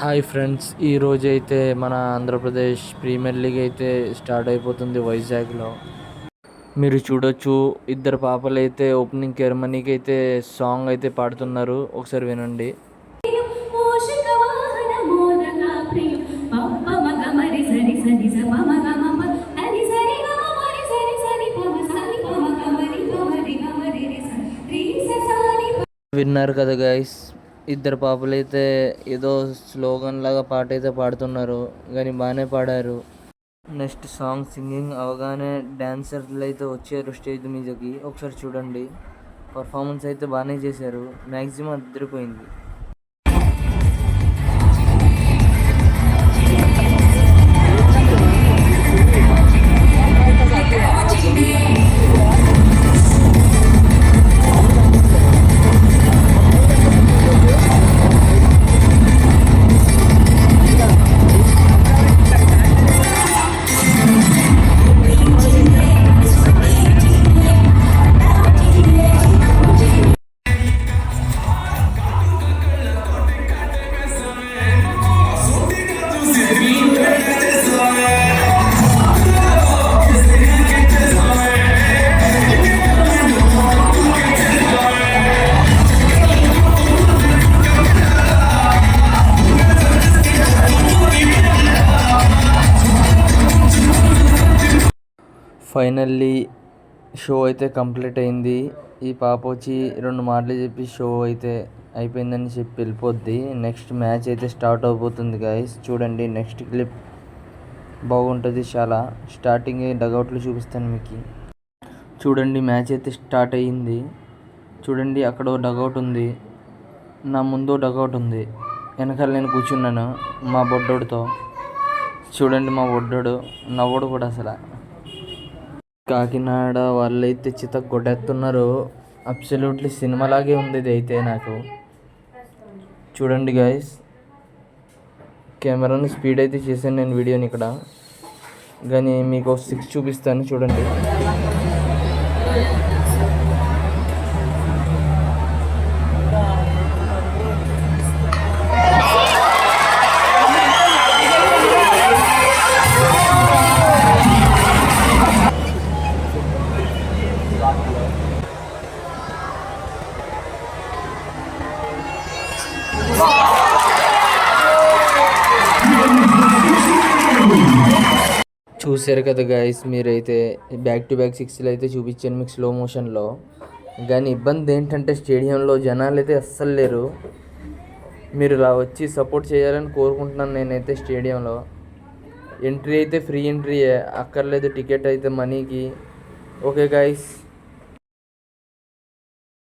Hi friends, ఈరోజు అయితే మన ఆంధ్రప్రదేశ్ ప్రీమియర్ లీగ్ అయితే స్టార్ట్ అయిపోతుంది వైజాగ్లో. మీరు చూడొచ్చు, ఇద్దరు పాపలు అయితే ఓపెనింగ్ సెరమనీకి అయితే సాంగ్ అయితే పాడుతున్నారు. ఒకసారి వినండి. విన్నారు కదా గైస్, ఇద్దరు పాపలైతే ఏదో స్లోగన్ లాగా పాట అయితే పాడుతున్నారు, కానీ బాగానే పాడారు. నెక్స్ట్ సాంగ్ సింగింగ్ అవగానే డాన్సర్లు అయితే వచ్చారు స్టేజ్ మీదకి. ఒకసారి చూడండి, పర్ఫార్మెన్స్ అయితే బాగానే చేశారు. మ్యాక్సిమం అదిరిపోయింది. ఫైనల్లీ షో అయితే కంప్లీట్ అయింది. ఈ పాప వచ్చి 2 మాటలు చెప్పి షో అయితే అయిపోయిందని చెప్పి వెళ్ళిపోద్ది. నెక్స్ట్ మ్యాచ్ అయితే స్టార్ట్ అవబోతుంది గైస్. చూడండి, నెక్స్ట్ క్లిప్ బాగుంటుంది చాలా. స్టార్టింగ్ డగౌట్లు చూపిస్తాను మీకు. చూడండి, మ్యాచ్ అయితే స్టార్ట్ అయ్యింది. చూడండి, అక్కడ డగౌట్ ఉంది, నా ముందు డగౌట్ ఉంది, వెనకాల నేను కూర్చున్నాను మా బొడ్డోడితో. చూడండి, మా బొడ్డోడు నవ్వుడు కూడా అసలు. కాకినాడ వాళ్ళైతే చిత కొట్టేస్తున్నారు. అబ్సల్యూట్లీ సినిమాలాగే ఉంది ఇది అయితే నాకు. చూడండి గైస్, కెమెరాని స్పీడ్ అయితే చేశాను నేను వీడియోని ఇక్కడ, కానీ మీకు 6 చూపిస్తాను చూడండి. చూశారు కదా గైస్, మీరైతే బ్యాక్ టు బ్యాక్ 6లు అయితే చూపించాను మీకు స్లో మోషన్లో. కానీ ఇబ్బంది ఏంటంటే స్టేడియంలో జనాలు అయితే అస్సలు లేరు. మీరు ఇలా వచ్చి సపోర్ట్ చేయాలని కోరుకుంటున్నాను నేనైతే. స్టేడియంలో ఎంట్రీ అయితే ఫ్రీ ఎంట్రీ, అక్కర్లేదు టికెట్ అయితే మనీకి. Okay guys.